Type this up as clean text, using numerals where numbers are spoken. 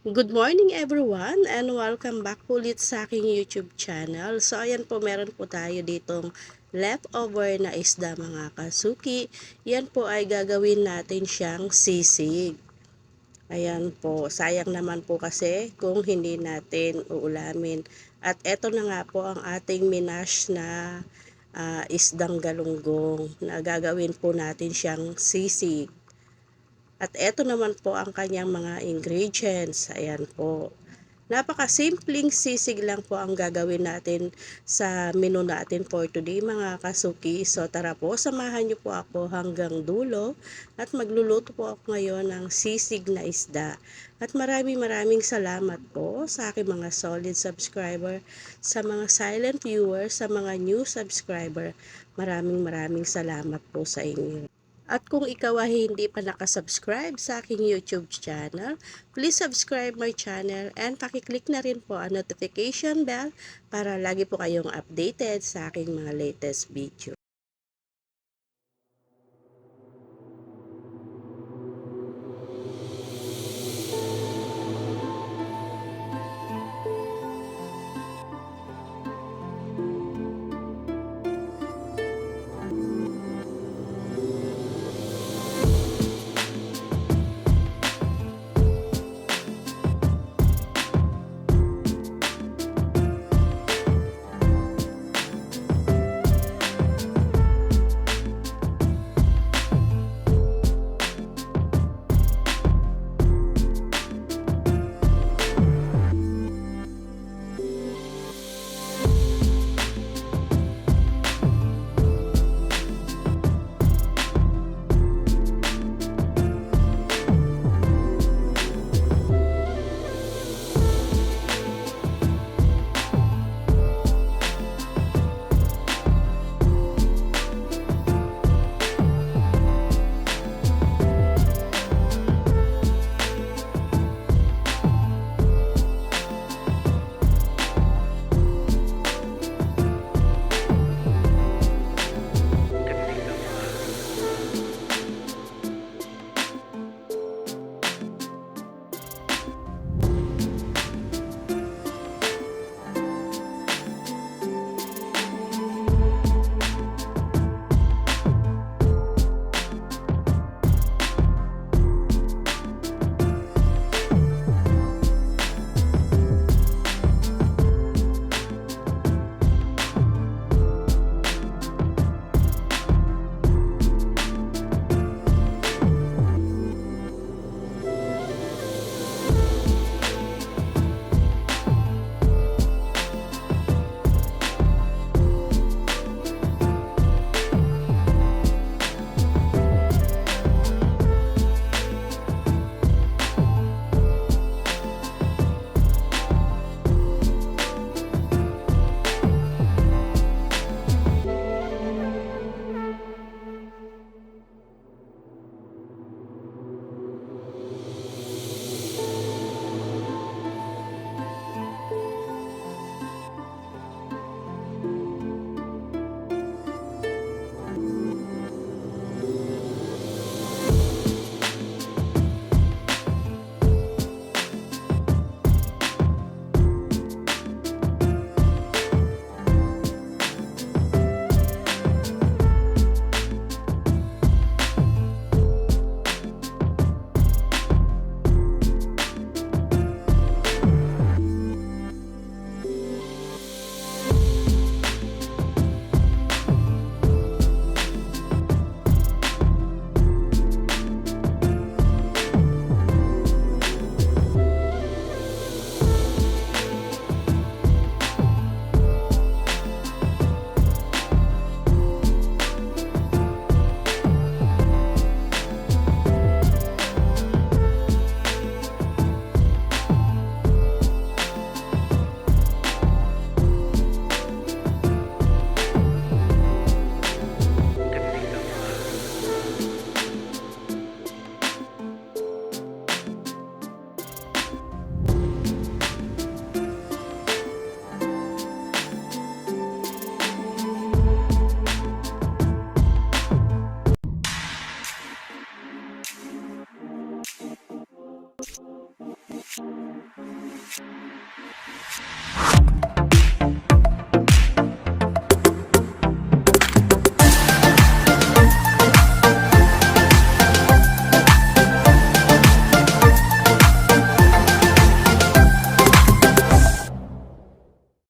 Good morning everyone and welcome back ulit sa aking YouTube channel. So ayan po, meron po tayo ditong leftover na isda mga kasuki. Yan po ay gagawin natin siyang sisig. Ayan po, sayang naman po kasi kung hindi natin uulamin. At eto na nga po ang ating minash na isdang galunggong na gagawin po natin siyang sisig. At eto naman po ang kanyang mga ingredients. Ayan po. Napakasimpleng sisig lang po ang gagawin natin sa menu natin for today mga kasuki. So tara po, samahan niyo po ako hanggang dulo at magluluto po ako ngayon ng sisig na isda. At maraming salamat po sa aking mga solid subscriber, sa mga silent viewers, sa mga new subscriber. Maraming salamat po sa inyo. At kung ikaw ay hindi pa nakasubscribe sa aking YouTube channel, please subscribe my channel and pakiclick na rin po ang notification bell para lagi po kayong updated sa aking mga latest video.